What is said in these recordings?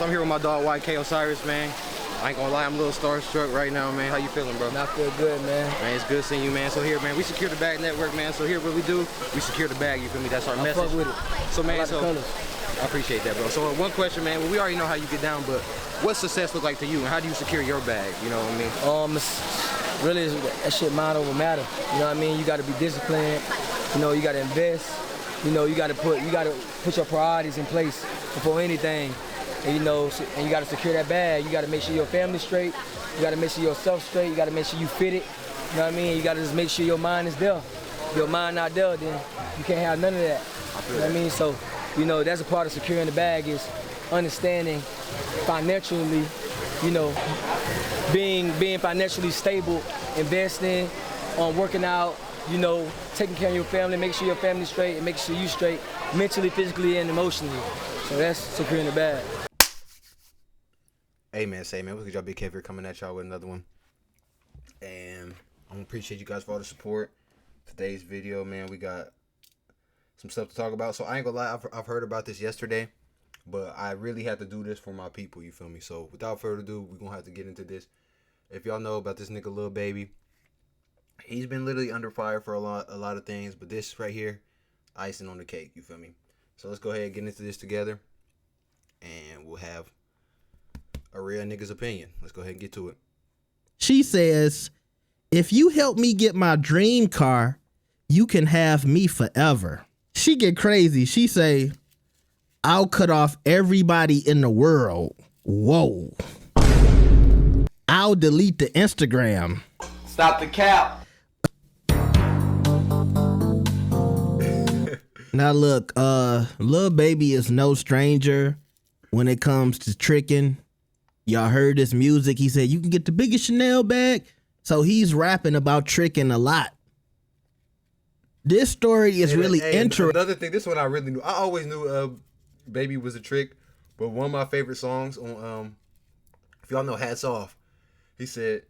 I'm here with my dog YK Osiris, man. I ain't gonna lie, I'm a little starstruck right now, man. How you feeling, bro? I feel good, man. Man, it's good seeing you, man. So here, man, we secure the bag network, man. So here, what we do, we secure the bag. You feel me? That's our message. Fuck with it. So man, I appreciate that, bro. So one question, man. Well, we already know how you get down, but what success look like to you, and how do you secure your bag? You know what I mean? Really, that shit mind over matter. You know what I mean? You got to be disciplined. You know, you got to invest. You know, you got to put your priorities in place before anything. And you know, and you got to secure that bag. You got to make sure your family's straight. You got to make sure yourself straight. You got to make sure you fit it. You know what I mean? You got to just make sure your mind is there. If your mind not there, then you can't have none of that. You know what I mean? So, you know, that's a part of securing the bag is understanding financially, you know, being financially stable, investing, working out, you know, taking care of your family, make sure your family's straight, and make sure you straight mentally, physically, and emotionally. So that's securing the bag. Hey man, what's good, y'all? Big Kev here coming at y'all with another one. And I appreciate you guys for all the support. Today's video, man, we got some stuff to talk about. So I ain't gonna lie, I've heard about this yesterday, but I really had to do this for my people, you feel me? So without further ado, we're gonna have to get into this. If y'all know about this nigga Lil Baby, he's been literally under fire for a lot of things, but this right here, icing on the cake, you feel me? So let's go ahead and get into this together, and we'll have a real nigga's opinion. Let's go ahead and get to it. She says, if you help me get my dream car, you can have me forever. She get crazy. She say, I'll cut off everybody in the world. Whoa. I'll delete the Instagram. Stop the cap. Now look, Lil Baby is no stranger when it comes to tricking. Y'all heard this music. He said, you can get the biggest Chanel bag. So he's rapping about tricking a lot. This story is really interesting. Another thing, this one I really knew. I always knew Baby was a trick, but one of my favorite songs on, if y'all know Hats Off, he said,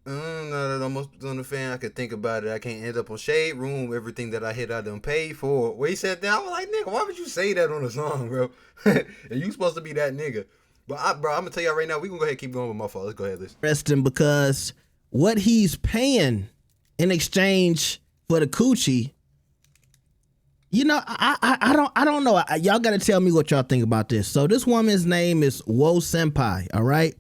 no, almost on the fan. I could think about it. I can't end up on Shade Room. Everything that I hit, I done paid for. When he said that, I was like, nigga, why would you say that on a song, bro? And you supposed to be that nigga. But bro, I'm gonna tell y'all right now, we gonna go ahead and keep going with my fault. Let's go ahead, listen. Interesting because what he's paying in exchange for the coochie, you know, I don't know. Y'all gotta tell me what y'all think about this. So this woman's name is Wo Senpai, all right?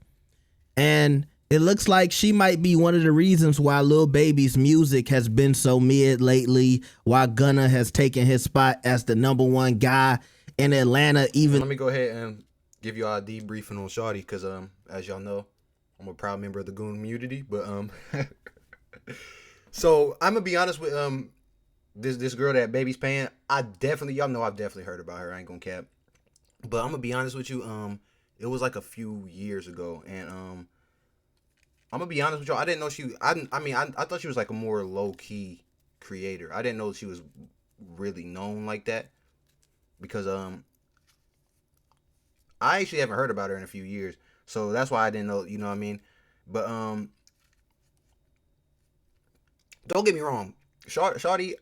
And it looks like she might be one of the reasons why Lil Baby's music has been so mid lately, why Gunna has taken his spot as the #1 guy in Atlanta. Even let me go ahead and give y'all a debriefing on Shawty, because as y'all know, I'm a proud member of the Goon community. But so I'm gonna be honest with this girl that Baby's paying. Y'all know I've definitely heard about her. I ain't gonna cap. But I'm gonna be honest with you. It was like a few years ago, and I'm gonna be honest with y'all. I didn't know I thought she was like a more low key creator. I didn't know she was really known like that, because I actually haven't heard about her in a few years, so that's why I didn't know. You know what I mean? But don't get me wrong, Shawty,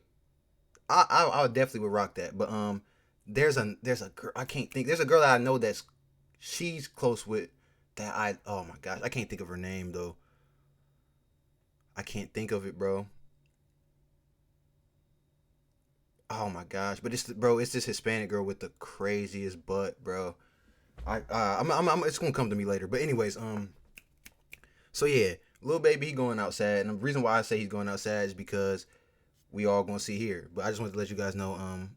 I definitely would rock that. But there's a girl, I can't think. There's a girl that I know she's close with. Oh my gosh, I can't think of her name though. I can't think of it, bro. Oh my gosh, but it's this Hispanic girl with the craziest butt, bro. It's gonna come to me later. But anyways, so yeah, Lil Baby, he going outside, and the reason why I say he's going outside is because we all gonna see here. But I just wanted to let you guys know,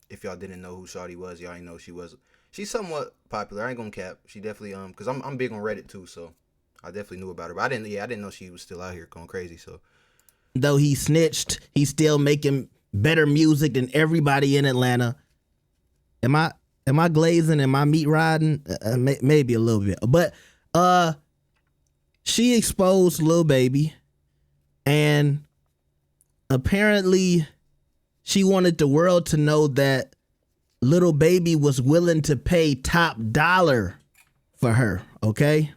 if y'all didn't know who Shawty was, y'all ain't know she's somewhat popular. I ain't gonna cap. She definitely because I'm big on Reddit too, so I definitely knew about her. But I didn't know she was still out here going crazy. So though he snitched, he's still making better music than everybody in Atlanta. Am I glazing? Am I meat riding? Maybe a little bit. But she exposed Lil Baby, and apparently she wanted the world to know that Lil Baby was willing to pay top dollar for her, okay?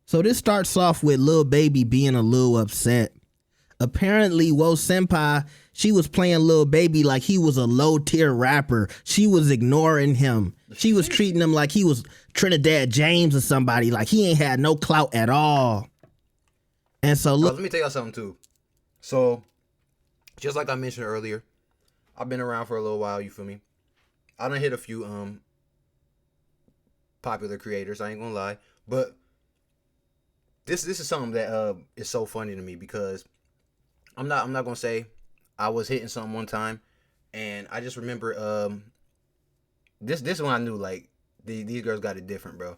So this starts off with Lil Baby being a little upset. Apparently, Wo Senpai, She was playing Lil Baby like he was a low tier rapper. She was ignoring him. She was treating him like he was Trinidad James or somebody. Like he ain't had no clout at all. And so look, let me tell y'all something too. So, just like I mentioned earlier, I've been around for a little while. You feel me? I done hit a few popular creators. I ain't gonna lie, but this is something that is so funny to me because I'm not gonna say I was hitting something one time, and I just remember this one I knew like these girls got it different, bro.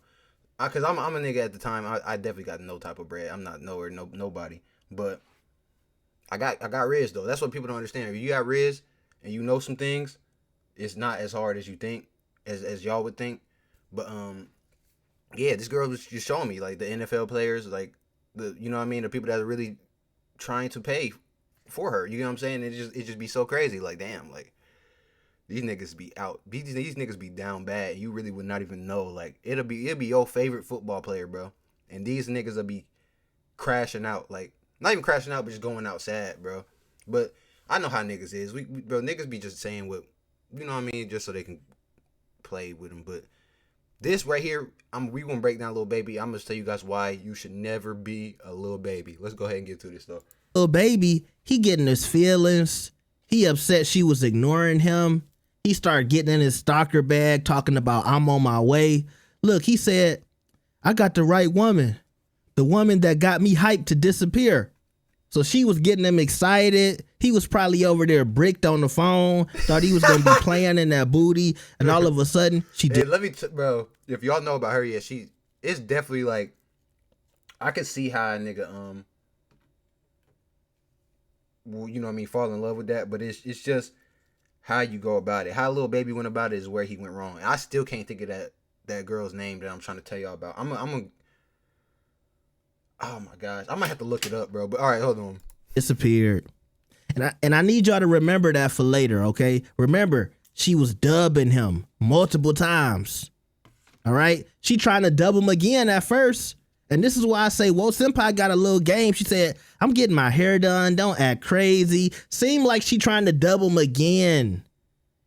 Cause I'm a nigga at the time. I definitely got no type of bread. I'm not nowhere nobody, but I got Riz though. That's what people don't understand. If you got Riz and you know some things, it's not as hard as you think, as y'all would think. But yeah, this girl was just showing me like the NFL players, like the you know what I mean, the people that are really trying to pay for her. You know what I'm saying? It just be so crazy. Like damn, like these niggas be out. These niggas be down bad. You really would not even know. Like it'll be your favorite football player, bro, and these niggas will be crashing out. Like not even crashing out, but just going out sad, bro. But I know how niggas is. We bro, niggas be just saying what you know what I mean, just so they can play with them. But this right here, we gonna break down Lil Baby. I'm gonna tell you guys why you should never be a Lil Baby. Let's go ahead and get to this though. Lil Baby, he getting his feelings. He upset she was ignoring him. He started getting in his stalker bag, talking about I'm on my way. Look, he said, I got the right woman. The woman that got me hyped to disappear. So she was getting him excited. He was probably over there bricked on the phone, thought he was going to be playing in that booty. And all of a sudden, she did. Hey, let me, bro, if y'all know about her, yeah, it's definitely like, I could see how a nigga, well, you know what I mean, fall in love with that. But it's just how you go about it. How Lil Baby went about it is where he went wrong. And I still can't think of that girl's name that I'm trying to tell y'all about. Oh my gosh, I might have to look it up, bro. But all right, hold on. Disappeared. And I need y'all to remember that for later, okay? Remember, she was dubbing him multiple times. All right? She trying to dub him again at first. And this is why I say, whoa, Senpai got a little game. She said, I'm getting my hair done. Don't act crazy. Seemed like she trying to dub him again.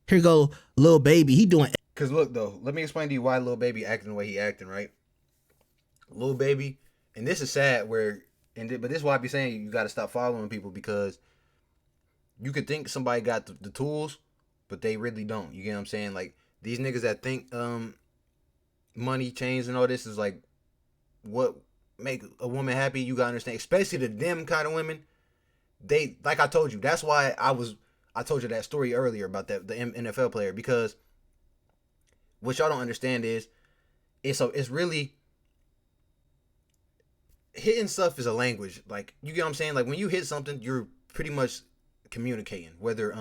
Here go Lil Baby. He doing. Because look, though, let me explain to you why Lil Baby acting the way he acting, right? Lil Baby, and this is sad but this is why I be saying you got to stop following people because you could think somebody got the tools, but they really don't. You get what I'm saying? Like, these niggas that think money, chains, and all this is like what make a woman happy, you gotta understand, especially to them kind of women. They, like I told you, that's why I told you that story earlier about the NFL player, because what y'all don't understand is it's really hitting stuff is a language. Like, you get what I'm saying? Like, when you hit something, you're pretty much communicating, whether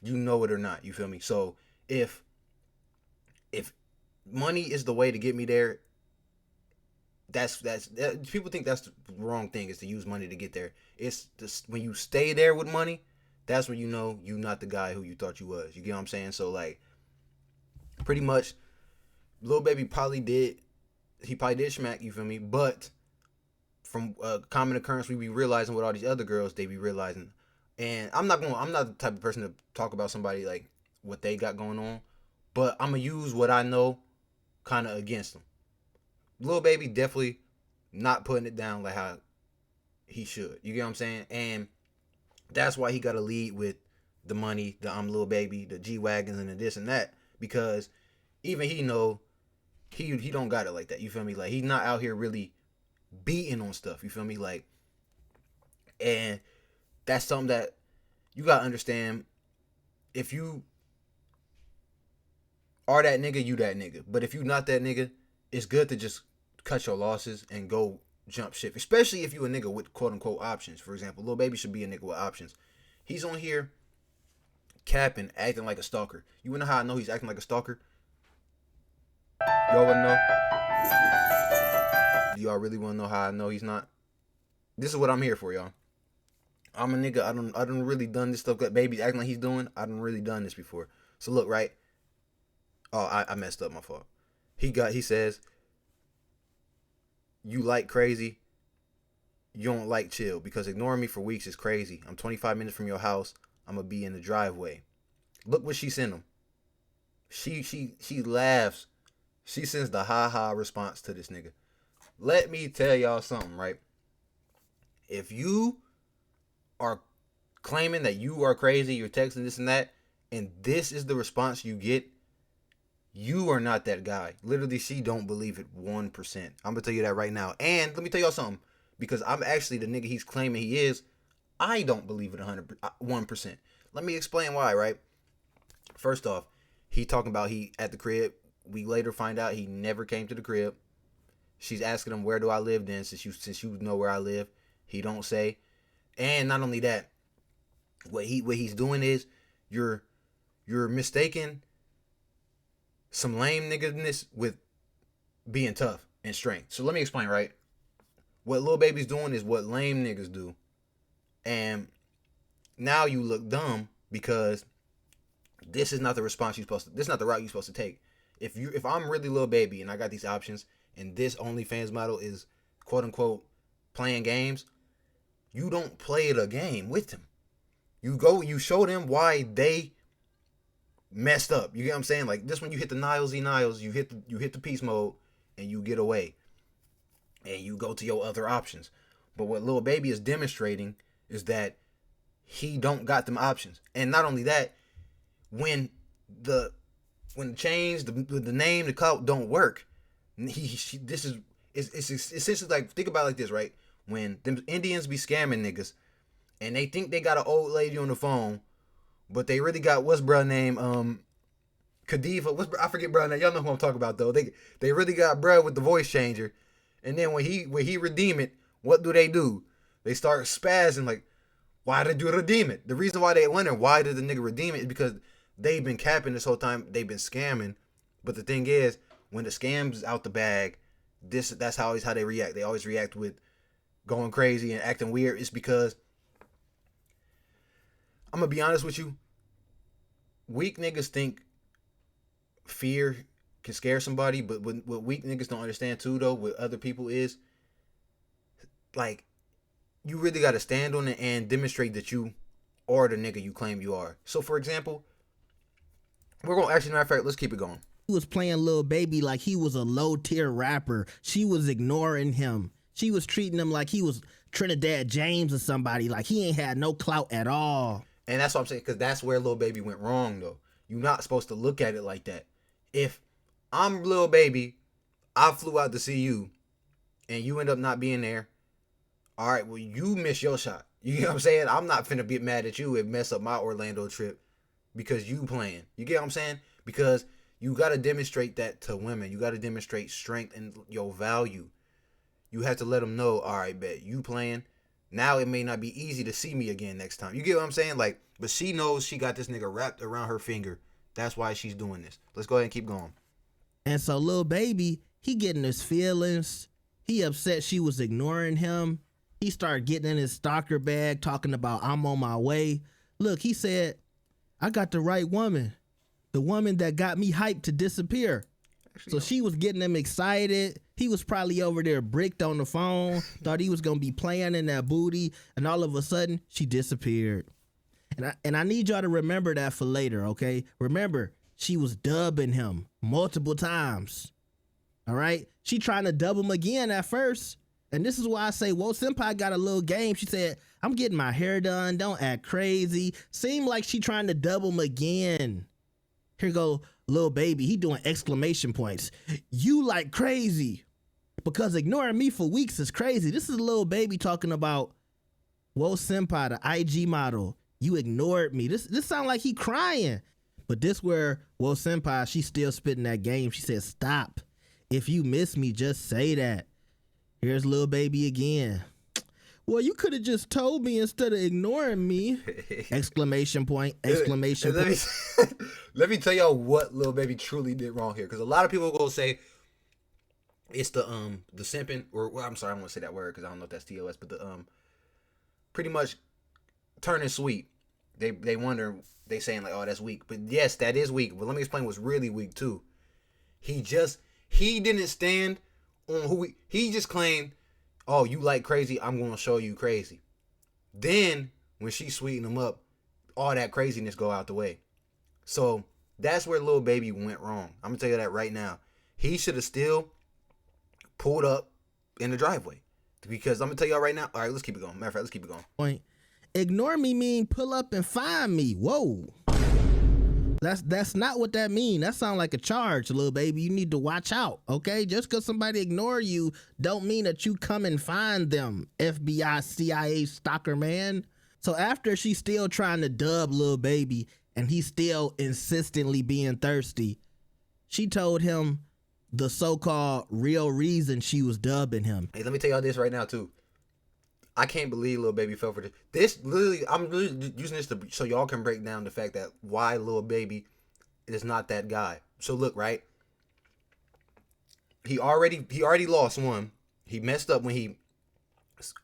you know it or not. You feel me? So if money is the way to get me there, that's people think that's the wrong thing, is to use money to get there. It's just when you stay there with money, that's when you know you're not the guy who you thought you was. You get what I'm saying? So like, pretty much, Lil Baby probably did smack, you feel me? But from common occurrence, we be realizing what all these other girls they be realizing. And I'm not the type of person to talk about somebody like what they got going on, but I'm gonna use what I know kind of against them. Lil Baby definitely not putting it down like how he should. You get what I'm saying? And that's why he got to lead with the money, the I'm Lil Baby, the G-Wagons, and the this and that, because even he know he don't got it like that. You feel me? Like, he's not out here really beating on stuff. You feel me? Like, and that's something that you got to understand. If you are that nigga, you that nigga. But if you not that nigga, it's good to just cut your losses and go jump ship. Especially if you a nigga with quote unquote options. For example, Lil Baby should be a nigga with options. He's on here capping, acting like a stalker. You wanna know how I know he's acting like a stalker? Y'all wanna know? Do y'all really wanna know how I know he's not? This is what I'm here for, y'all. I'm a nigga. I done really done this stuff that Baby acting like he's doing. I done really done this before. So look, right? Oh, I messed up, my fault. He says, you like crazy, you don't like chill because ignoring me for weeks is crazy. I'm 25 minutes from your house. I'm gonna be in the driveway. Look what she sent him. She laughs. She sends the ha response to this nigga. Let me tell y'all something, right? If you are claiming that you are crazy, you're texting this and that, and this is the response you get, you are not that guy. Literally, she don't believe it 1%. I'm gonna tell you that right now. And let me tell y'all something, because I'm actually the nigga he's claiming he is. I don't believe it 1%. Let me explain why, right? First off, he talking about he at the crib. We later find out he never came to the crib. She's asking him, where do I live then, since you know where I live. He don't say. And not only that, what he's doing is you're mistaking some lame nigganess with being tough and strength. So let me explain, right? What Lil Baby's doing is what lame niggas do. And now you look dumb because this is not the response this is not the route you're supposed to take. If I'm really Lil Baby and I got these options and this OnlyFans model is quote unquote playing games, you don't play the game with them. You show them why they messed up. You get what I'm saying? Like this, when you hit the Niles, you hit the peace mode and you get away. And you go to your other options. But what Lil Baby is demonstrating is that he don't got them options. And not only that, when the change, the name, the clout don't work, it's essentially like, think about it like this, right? When them Indians be scamming niggas and they think they got an old lady on the phone, but they really got what's bruh name, Khadiva, I forget bruh name. Y'all know who I'm talking about though. They really got bruh with the voice changer. And then when he redeem it, what do? They start spazzing like, why did you redeem it? The reason why they wondering why did the nigga redeem it is because they've been capping this whole time. They've been scamming. But the thing is, when the scam's out the bag, that's always how they react. They always react with going crazy and acting weird. It's because, I'm gonna be honest with you, weak niggas think fear can scare somebody, but what weak niggas don't understand too though with other people is, like, you really gotta stand on it and demonstrate that you are the nigga you claim you are. So for example, we're gonna actually, matter of fact, let's keep it going. He was playing Lil Baby like he was a low tier rapper. She was ignoring him. She was treating him like he was Trinidad James or somebody, like he ain't had no clout at all. And that's what I'm saying, because that's where Lil Baby went wrong though. You're not supposed to look at it like that. If I'm Lil Baby, I flew out to see you, and you end up not being there, all right, well, you miss your shot. You get what I'm saying? I'm not finna get mad at you and mess up my Orlando trip because you playing. You get what I'm saying? Because you got to demonstrate that to women. You got to demonstrate strength and your value. You have to let them know, all right, bet, you playing. Now it may not be easy to see me again next time. You get what I'm saying? Like, but she knows she got this nigga wrapped around her finger. That's why she's doing this. Let's go ahead and keep going. And so Lil Baby, he getting his feelings. He upset she was ignoring him. He started getting in his stalker bag, talking about, I'm on my way. Look, he said, I got the right woman. The woman that got me hyped to disappear. So she was getting him excited. He was probably over there bricked on the phone, thought he was going to be playing in that booty. And all of a sudden, she disappeared. And I need y'all to remember that for later, okay? Remember, she was dubbing him multiple times. All right? She trying to dub him again at first. And this is why I say, whoa, Senpai got a little game. She said, I'm getting my hair done. Don't act crazy. Seemed like she trying to dub him again. Here go Lil Baby. He doing exclamation points. You like crazy. Because ignoring me for weeks is crazy. This is Lil Baby talking about, whoa, Senpai, the IG model. You ignored me. This sound like he crying. But this where, whoa, Senpai, she still spitting that game. She said, stop. If you miss me, just say that. Here's Lil Baby again. Well, you could have just told me instead of ignoring me. Exclamation point, exclamation point. Let me tell y'all what Lil Baby truly did wrong here. Because a lot of people go say it's the simping, or well, I'm sorry, I don't want to say that word because I don't know if that's TOS, but the pretty much turning sweet. They wonder, they saying like, oh, that's weak. But yes, that is weak. But let me explain what's really weak too. He didn't stand on who he just claimed, oh, you like crazy, I'm gonna show you crazy. Then when she sweetened him up, all that craziness go out the way. So that's where Lil Baby went wrong. I'm gonna tell you that right now. He should have still pulled up in the driveway. Because I'm gonna tell y'all right now. All right, let's keep it going. Matter of fact, let's keep it going. Point. Ignore me mean pull up and find me. Whoa. That's not what that mean. That sound like a charge, Lil Baby. You need to watch out, okay? Just because somebody ignore you don't mean that you come and find them, FBI, CIA stalker man. So after she's still trying to dub Lil Baby and he's still insistently being thirsty, she told him the so-called real reason she was dubbing him. Hey, let me tell y'all this right now, too. I can't believe Lil Baby fell for this. This literally, I'm literally using this so y'all can break down the fact that why Lil Baby is not that guy. So look, right? He already lost one. He messed up when he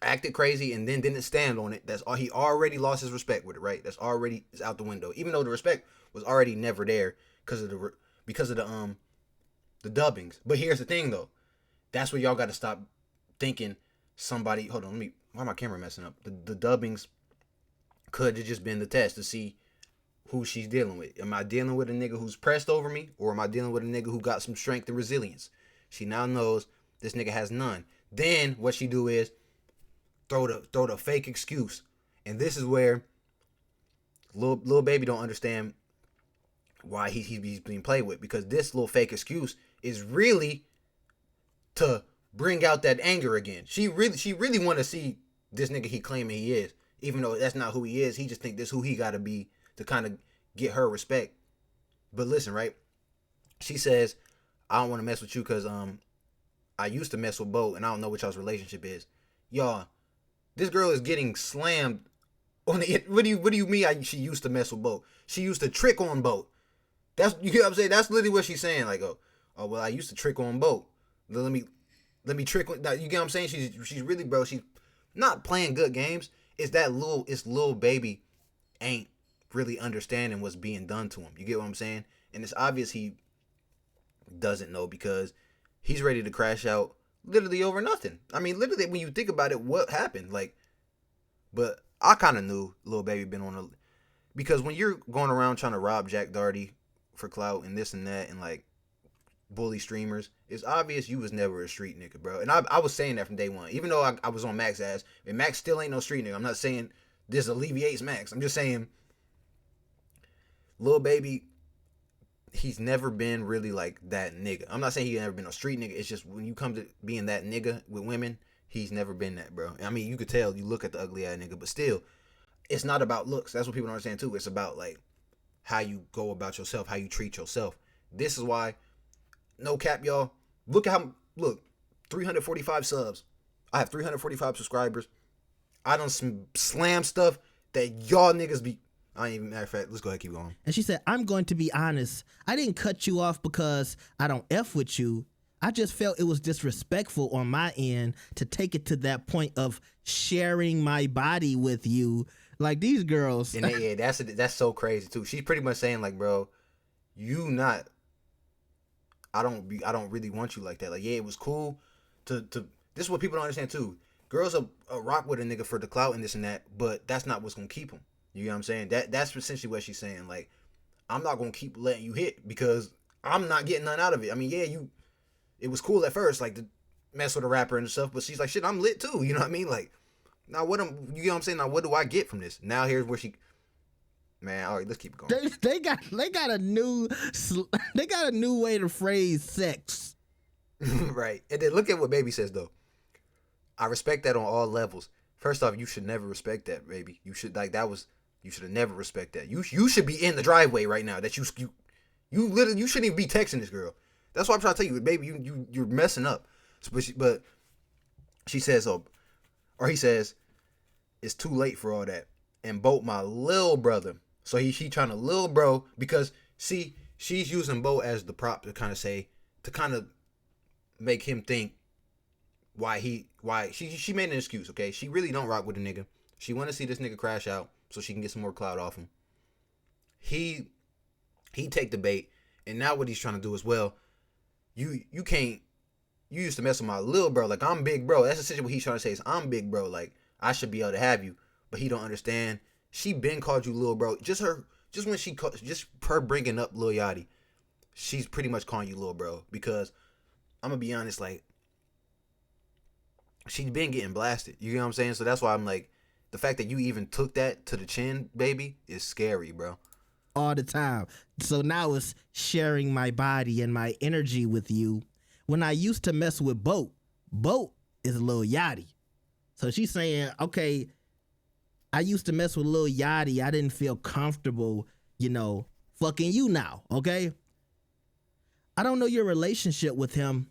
acted crazy and then didn't stand on it. That's all. He already lost his respect with it, right? That's already is out the window. Even though the respect was already never there because of the dubbings. But here's the thing, though. That's where y'all got to stop thinking somebody. Hold on, why my camera messing up? The dubbings could have just been the test to see who she's dealing with. Am I dealing with a nigga who's pressed over me, or am I dealing with a nigga who got some strength and resilience? She now knows this nigga has none. Then what she do is throw the fake excuse, and this is where Lil Baby don't understand why he's being played with, because this little fake excuse is really to bring out that anger again. She really want to see this nigga he claiming he is, even though that's not who he is. He just think this who he got to be to kind of get her respect. But listen, right? She says, I don't want to mess with you because I used to mess with Bo, and I don't know what y'all's relationship is. Y'all, this girl is getting slammed on the. What do you mean? She used to mess with Bo? She used to trick on Bo. That's, you know what I'm saying? That's literally what she's saying. Like, oh well, I used to trick on Bo. Let me trick on. You get what I'm saying? She's really, bro. She's not playing good games. It's Lil Baby ain't really understanding what's being done to him. You get what I'm saying? And it's obvious he doesn't know, because he's ready to crash out literally over nothing. I mean, literally, when you think about it, what happened? Like, but I kind of knew Lil Baby been on a, because when you're going around trying to rob Jack Doherty for clout and this and that and like bully streamers, it's obvious you was never a street nigga, bro. And I was saying that from day one, even though I was on Mac's ass, and Mac still ain't no street nigga. I'm not saying this alleviates Max. I'm just saying Lil Baby, he's never been really like that nigga. I'm not saying he never been a street nigga. It's just when you come to being that nigga with women, he's never been that, bro. I mean, you could tell, you look at the ugly ass nigga, but still, it's not about looks. That's what people don't understand too. It's about like how you go about yourself, how you treat yourself. This is why, no cap, y'all. Look 345 subs. I have 345 subscribers. I done slam stuff that y'all niggas be. I ain't even, matter of fact, let's go ahead and keep going. And she said, I'm going to be honest. I didn't cut you off because I don't F with you. I just felt it was disrespectful on my end to take it to that point of sharing my body with you. Like, these girls. And yeah, that's so crazy too. She's pretty much saying like, bro, I don't really want you like that. Like, yeah, it was cool to this is what people don't understand too. Girls will rock with a nigga for the clout and this and that, but that's not what's gonna keep him. You know what I'm saying? That's essentially what she's saying. Like, I'm not gonna keep letting you hit because I'm not getting none out of it. I mean, yeah, it was cool at first, like to mess with a rapper and stuff, but she's like, shit, I'm lit too. You know what I mean? Like, now you know what I'm saying? Now what do I get from this? Now here's where she, man. All right, let's keep going. They got a new way to phrase sex. Right, and then look at what Baby says though. I respect that on all levels. First off, you should never respect that, baby. You should you should have never respect that. You should be in the driveway right now. That you literally, you shouldn't even be texting this girl. That's why I'm trying to tell you, baby, you're messing up. But she says, or he says, it's too late for all that. And Bo, my lil brother. So she trying to lil bro, because see, she's using Bo as the prop to kind of make him think why she made an excuse, okay? She really don't rock with the nigga. She want to see this nigga crash out so she can get some more clout off him. He take the bait, and now what he's trying to do as well, you can't you used to mess with my little bro. Like, I'm big bro. That's essentially what he's trying to say is I'm big bro. Like, I should be able to have you. But he don't understand. She been called you little bro. Just her bringing up Lil Yachty, she's pretty much calling you little bro. Because I'm gonna be honest, like, she's been getting blasted. You know what I'm saying? So that's why I'm like, the fact that you even took that to the chin, baby, is scary, bro. All the time. So now it's sharing my body and my energy with you. When I used to mess with Boat is Lil Yachty. So she's saying, okay, I used to mess with Lil Yachty. I didn't feel comfortable, fucking you now, okay? I don't know your relationship with him,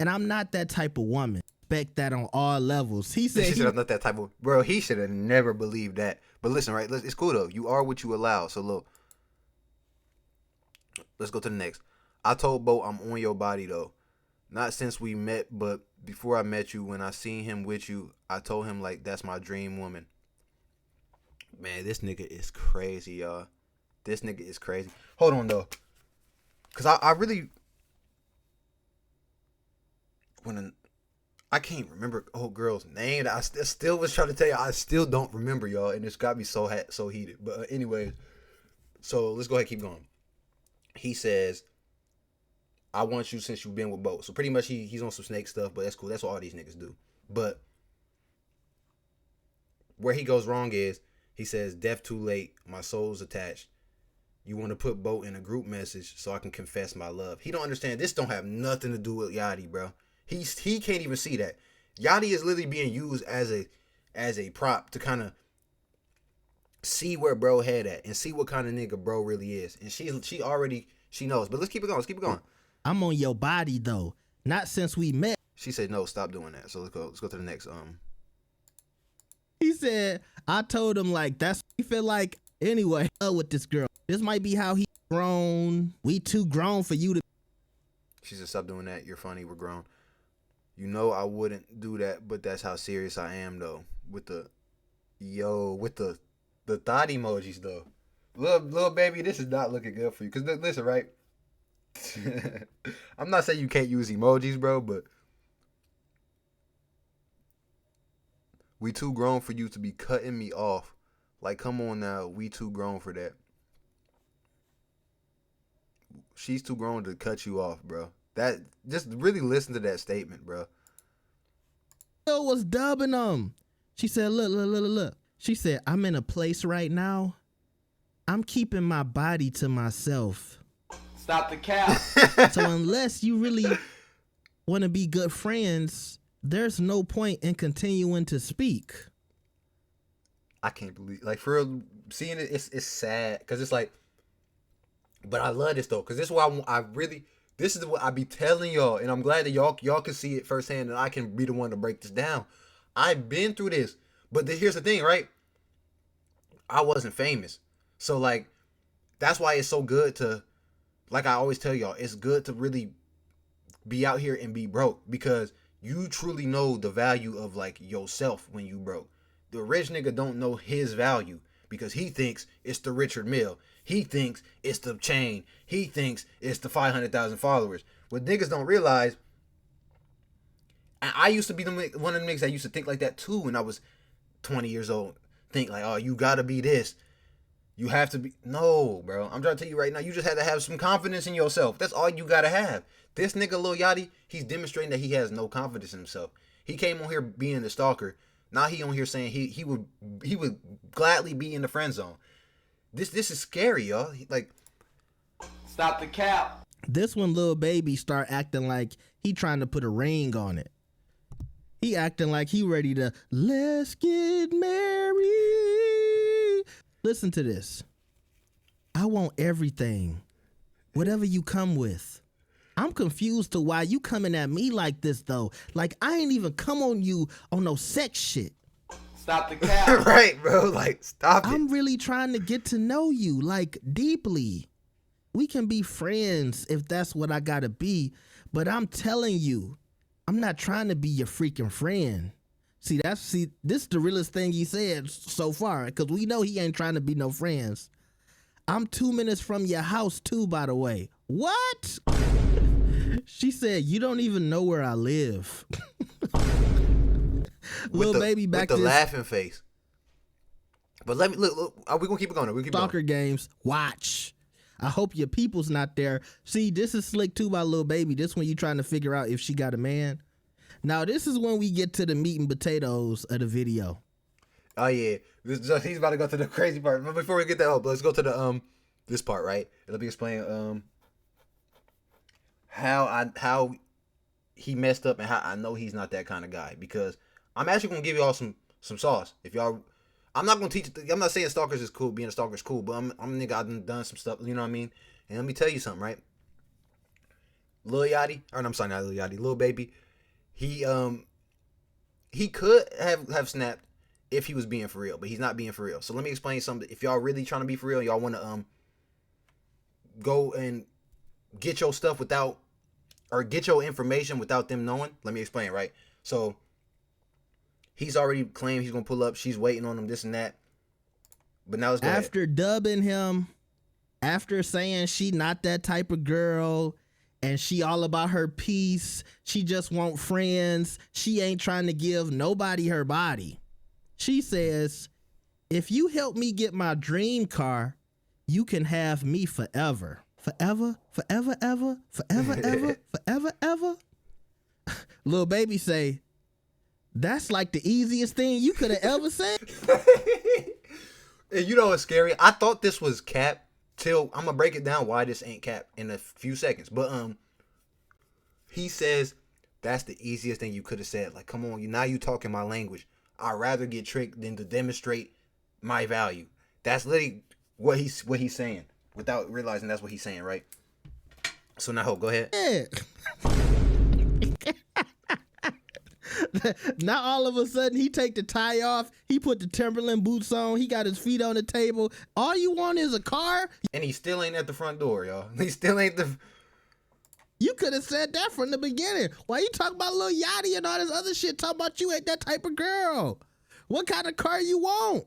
and I'm not that type of woman. Expect that on all levels. He said I'm not that type of... Bro, he should have never believed that. But listen, right? It's cool, though. You are what you allow. So, look. Let's go to the next. I told Bo I'm on your body, though. Not since we met, but before I met you, when I seen him with you, I told him, like, that's my dream woman. Man, this nigga is crazy, y'all. This nigga is crazy. Hold on, though. Because I really... I can't remember old girl's name. I still was trying to tell you. I still don't remember, y'all. And it's got me so heated. But anyways, so let's go ahead and keep going. He says, I want you since you've been with both. So pretty much he's on some snake stuff, but that's cool. That's what all these niggas do. But where he goes wrong is, he says, death too late. My soul's attached. You want to put Bo in a group message so I can confess my love. He don't understand. This don't have nothing to do with Yachty, bro. He can't even see that. Yachty is literally being used as a prop to kind of see where bro head at and see what kind of nigga bro really is. And she knows. But let's keep it going. Let's keep it going. I'm on your body though. Not since we met. She said no, stop doing that. So let's go to the next. He said, I told him like that's what he feel like anyway with this girl. This might be how he grown. We too grown for you to. She said stop doing that. You're funny. We're grown. You know I wouldn't do that, but that's how serious I am though. With the thought emojis though. Little baby, this is not looking good for you. Cause listen, right? I'm not saying you can't use emojis, bro, but we too grown for you to be cutting me off. Like, come on now, we too grown for that. She's too grown to cut you off, bro. That just really listen to that statement, bro. Was dubbing them. She said, look. She said, I'm in a place right now. I'm keeping my body to myself. Stop the cap. So unless you really want to be good friends, there's no point in continuing to speak. I can't believe, like, for real, seeing it, it's sad because it's like, but I love this though, because this is why this is what I be telling y'all, and I'm glad that y'all can see it firsthand, and I can be the one to break this down. I've been through this, but here's the thing, right? I wasn't famous, so like, that's why it's so good to, like I always tell y'all, it's good to really be out here and be broke, because you truly know the value of like yourself when you broke. The rich nigga don't know his value because he thinks it's the Richard Mille. He thinks it's the chain. He thinks it's the 500,000 followers. What niggas don't realize, I used to be one of the niggas that used to think like that too when I was 20 years old. Think like, oh, you gotta be this. You have to be. No, bro. I'm trying to tell you right now, you just have to have some confidence in yourself. That's all you gotta have. This nigga Lil Yachty, he's demonstrating that he has no confidence in himself. He came on here being the stalker. Now he on here saying he would gladly be in the friend zone. This is scary, y'all. Like, stop the cap. This one, little baby start acting like he trying to put a ring on it. He acting like he ready to let's get married. Listen to this. I want everything, whatever you come with. I'm confused to why you coming at me like this though. Like I ain't even come on you on no sex shit. Stop the cap. Right, bro. Like, stop it. I'm really trying to get to know you, like, deeply. We can be friends if that's what I gotta be, but I'm telling you, I'm not trying to be your freaking friend. See, this is the realest thing he said so far, because we know he ain't trying to be no friends. I'm 2 minutes from your house too, by the way. What? She said, "You don't even know where I live." Little baby back with to the laughing face. But let me look. We're gonna keep it going. We keep stalker going. games. Watch. I hope your people's not there. See, this is slick too by Little Baby. This when you trying to figure out if she got a man. Now this is when we get to the meat and potatoes of the video. Oh yeah, he's about to go to the crazy part. But before we get that, let's go to the this part, right? Let me explain how he messed up and how I know he's not that kind of guy, because I'm actually gonna give y'all some sauce. If y'all, I'm not gonna teach. I'm not saying stalkers is cool. Being a stalker is cool, but I'm a nigga. I've done some stuff. You know what I mean? And let me tell you something, right? Lil Yachty, or no, I'm sorry, not Lil Yachty, Lil Baby. He could have snapped if he was being for real, but he's not being for real. So let me explain something. If y'all really trying to be for real, y'all want to go and get your stuff without, or get your information without them knowing. Let me explain, right? So he's already claimed he's gonna pull up. She's waiting on him, this and that. But now let's go After ahead. dubbing him, after saying she not that type of girl, and she all about her peace, she just want friends, she ain't trying to give nobody her body. She says, "If you help me get my dream car, you can have me forever. Forever, forever, ever, forever, ever, forever, ever." Little Baby say, "That's like the easiest thing you could have ever said." And you know what's scary? I thought this was cap till I'm gonna break it down why this ain't cap in a few seconds. But he says that's the easiest thing you could have said. Like, come on, now you talking my language. I'd rather get tricked than to demonstrate my value. That's literally what he's saying without realizing that's what he's saying, right? So now, Hope, go ahead. Yeah. Now all of a sudden he take the tie off, he put the Timberland boots on, he got his feet on the table. All you want is a car? And he still ain't at the front door, y'all. He still ain't the... You could have said that from the beginning. Why you talking about Lil Yachty and all this other shit? Talk about you ain't that type of girl. What kind of car you want?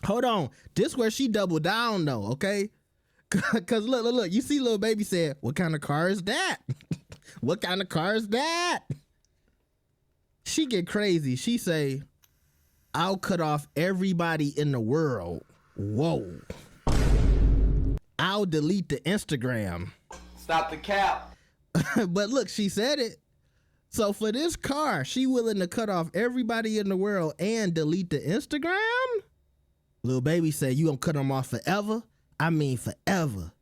Hold on. This where she doubled down though, okay? Cause look. You see Lil Baby said, "What kind of car is that?" What kind of car is that? She get crazy. She say, "I'll cut off everybody in the world." Whoa. "I'll delete the Instagram." Stop the cap. But look, she said it. So for this car, she willing to cut off everybody in the world and delete the Instagram? Lil Baby say, "You gonna cut them off forever? I mean forever."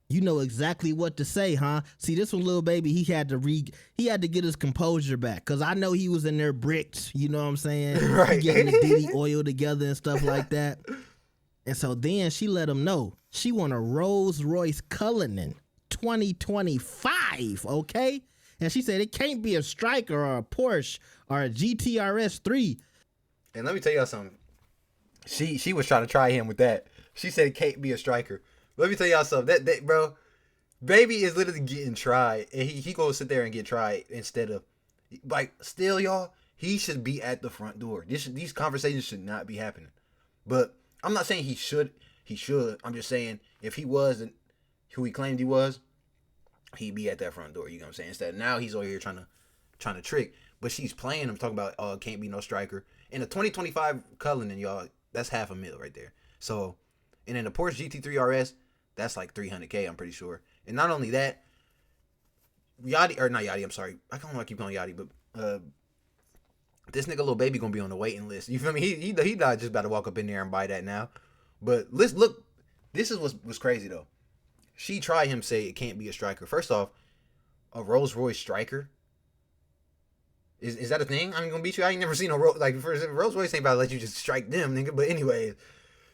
You know exactly what to say, huh? See, this one, Lil Baby, he had to get his composure back, because I know he was in there bricked, you know what I'm saying? Right. Getting the Diddy oil together and stuff like that. And so then she let him know she want a Rolls Royce Cullinan 2025, okay? And she said it can't be a Striker or a Porsche or a GTRS 3. And let me tell y'all something. She was trying to try him with that. She said it can't be a Striker. Let me tell y'all something. That bro, Baby is literally getting tried, and he gonna sit there and get tried instead of, like, still, y'all. He should be at the front door. These conversations should not be happening. But I'm not saying he should. He should. I'm just saying if he wasn't who he claimed he was, he'd be at that front door. You know what I'm saying? Instead, now he's over here trying to trick. But she's playing him, talking about, it can't be no Striker. In a 2025 Cullinan, y'all, that's $500,000 right there. So, and in a Porsche GT3 RS, that's like $300K, I'm pretty sure. And not only that, Yachty, or not Yachty, I'm sorry. I don't want to keep calling Yachty, but this nigga Lil Baby gonna be on the waiting list. You feel me? He not just about to walk up in there and buy that now. But let's look. This is what's crazy though. She tried him say it can't be a Striker. First off, a Rolls Royce Striker. Is that a thing? I'm gonna beat you. I ain't never seen a Rolls Royce ain't about to let you just strike them, nigga. But anyway,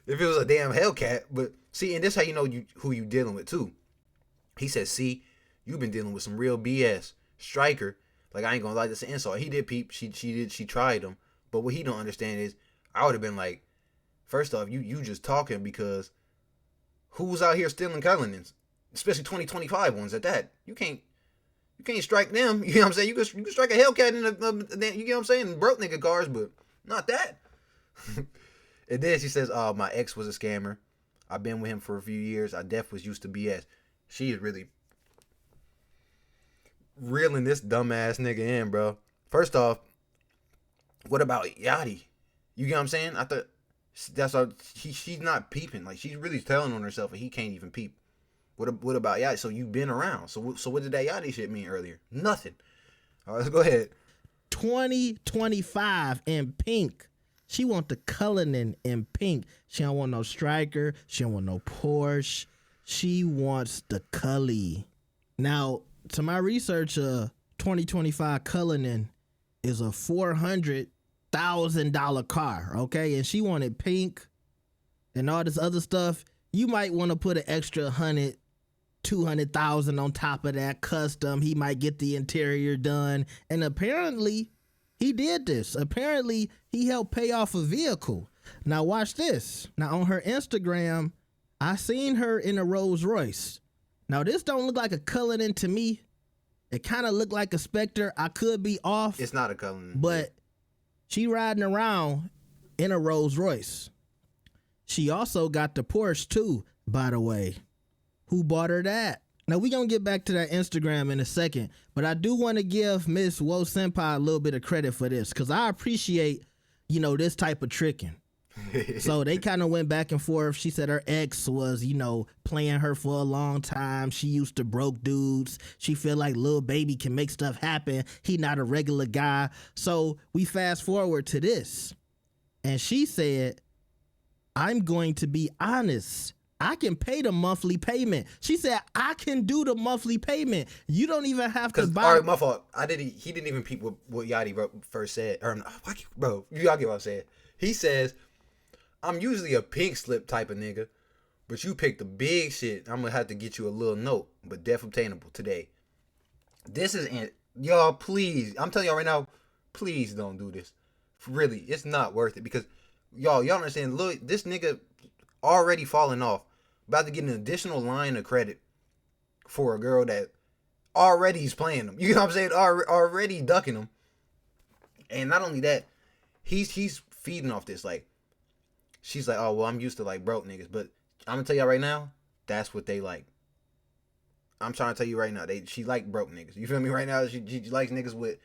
if it was a damn Hellcat, but see, and this how you know who you dealing with too. He says, "See, you've been dealing with some real BS. Striker, like, I ain't gonna lie, this an insult. He did peep. She tried him. But what he don't understand is, I would have been like, first off, you just talking, because who's out here stealing Cullinans, especially 2025 ones at that? You can't strike them. You know what I'm saying? You can strike a Hellcat in you know what I'm saying? Broke nigga cars, but not that." And then she says, "Oh, my ex was a scammer. I've been with him for a few years. I def was used to BS." She is really... reeling this dumbass nigga in, bro. First off, what about Yachty? You get what I'm saying? I thought that's how she's not peeping. Like, she's really telling on herself, and he can't even peep. What about Yachty? So you've been around. So what did that Yachty shit mean earlier? Nothing. All right, let's go ahead. 2025 in pink. She want the Cullinan in pink. She don't want no Striker. She don't want no Porsche. She wants the Cully. Now, to my research, 2025 Cullinan is a $400,000 car, okay? And she wanted pink and all this other stuff. You might want to put an extra 200,000 on top of that custom. He might get the interior done. And apparently, he did this. Apparently, he helped pay off a vehicle. Now, watch this. Now, on her Instagram, I seen her in a Rolls Royce. Now, this don't look like a Cullinan to me. It kind of looked like a Spectre. I could be off. It's not a Cullinan. But she riding around in a Rolls Royce. She also got the Porsche, too, by the way. Who bought her that? Now, we're going to get back to that Instagram in a second, but I do want to give Miss Wo Senpai a little bit of credit for this, because I appreciate, this type of tricking. So they kind of went back and forth. She said her ex was, playing her for a long time. She used to broke dudes. She feel like Lil Baby can make stuff happen. He not a regular guy. So we fast forward to this. And she said, I'm going to be honest. I can pay the monthly payment. She said, I can do the monthly payment. You don't even have to buy. All right, my fault. He didn't even peep what Yachty first said. Bro, y'all get what I'm saying. He says, I'm usually a pink slip type of nigga, but you picked the big shit. I'm going to have to get you a little note, but def obtainable today. This is, y'all, please. I'm telling y'all right now, please don't do this. Really, it's not worth it, because y'all understand, look, this nigga already falling off. About to get an additional line of credit for a girl that already is playing him. You know what I'm saying? Already ducking him. And not only that, he's feeding off this. Like, she's like, oh, well, I'm used to, like, broke niggas. But I'm going to tell y'all right now, that's what they like. I'm trying to tell you right now, she like broke niggas. You feel me? Right now, she likes niggas with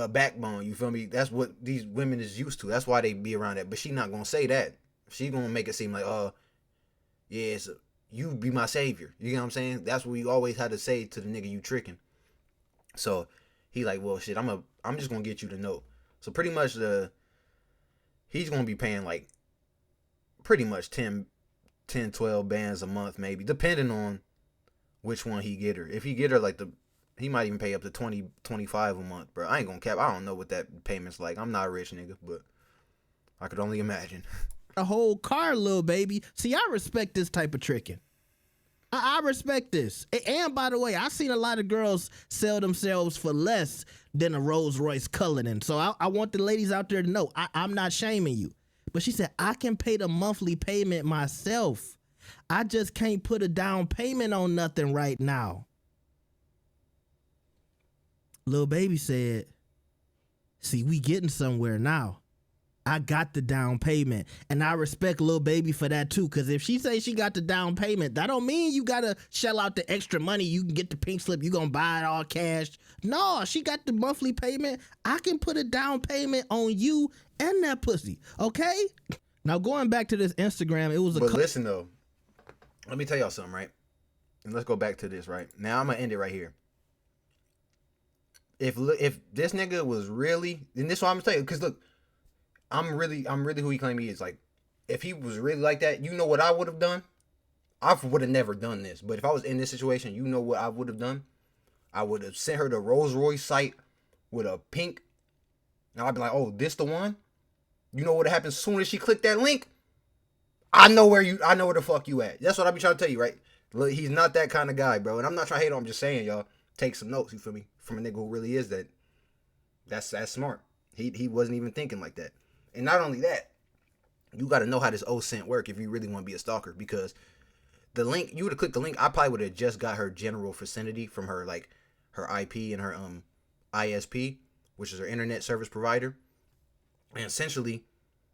backbone. You feel me? That's what these women is used to. That's why they be around that. But she not going to say that. She going to make it seem like, yeah, you be my savior. You know what I'm saying? That's what you always had to say to the nigga you tricking. So he like, well, shit, I'm just gonna get you to know. So pretty much he's gonna be paying like pretty much 10, 12 bands a month, maybe, depending on which one he get her. If he get her like he might even pay up to 20, 25 a month, bro. I ain't gonna cap. I don't know what that payment's like. I'm not a rich nigga, but I could only imagine. A whole car, Lil Baby. See, I respect this type of tricking. I respect this. And by the way, I've seen a lot of girls sell themselves for less than a Rolls Royce Cullinan. So I want the ladies out there to know, I'm not shaming you. But she said, I can pay the monthly payment myself. I just can't put a down payment on nothing right now. Lil Baby said, see, we getting somewhere now. I got the down payment, and I respect Lil Baby for that too, because if she say she got the down payment, that don't mean you gotta shell out the extra money. You can get the pink slip, you gonna buy it all cash. No, she got the monthly payment. I can put a down payment on you and that pussy, okay? Now going back to this Instagram, it was a... But listen though, let me tell y'all something, right? And let's go back to this, right? Now I'm gonna end it right here. If this nigga was really, and this is what I'm gonna tell you, because look, I'm really who he claimed he is. Like, if he was really like that, you know what I would have done? I would have never done this. But if I was in this situation, you know what I would have done? I would have sent her the Rolls Royce site with a pink. And I'd be like, oh, this the one? You know what happens as soon as she clicked that link? I know where the fuck you at. That's what I be trying to tell you, right? Look, he's not that kind of guy, bro. And I'm not trying to hate on him, I'm just saying, y'all. Take some notes, you feel me? From a nigga who really is that. That's smart. He wasn't even thinking like that. And not only that, you got to know how this OSINT work if you really want to be a stalker, because the link, you would have clicked the link, I probably would have just got her general vicinity from her, like, her IP and her ISP, which is her internet service provider. And essentially,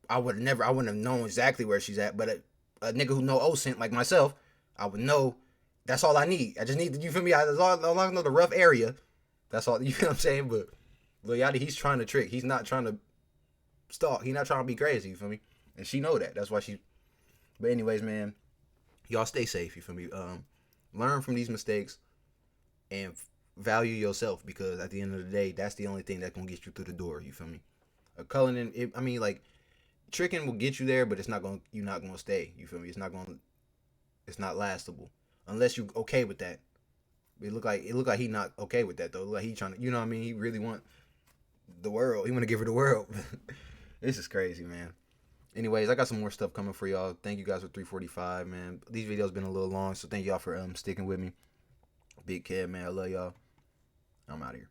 I wouldn't have known exactly where she's at, but a nigga who know OSINT like myself, I would know That's all I need. I just need, you feel me? As long as I know the rough area, that's all, you feel what I'm saying? But Lil Yachty, he's trying to trick. He's not trying to stalk. He's not trying to be crazy, you feel me? And she know that. That's why she, but anyways, man, y'all stay safe, you feel me? Learn from these mistakes and value yourself, because at the end of the day, that's the only thing that's gonna get you through the door, you feel me? Cullinan, I mean, like, tricking will get you there, but you're not gonna stay, you feel me? It's not lastable. Unless you okay with that. It look like he not okay with that though. Like he trying to, you know what I mean? He really want the world. He want to give her the world. This is crazy, man. Anyways, I got some more stuff coming for y'all. Thank you guys for 345, man. These videos been a little long, so thank y'all for sticking with me. Big Kev, man. I love y'all. I'm out of here.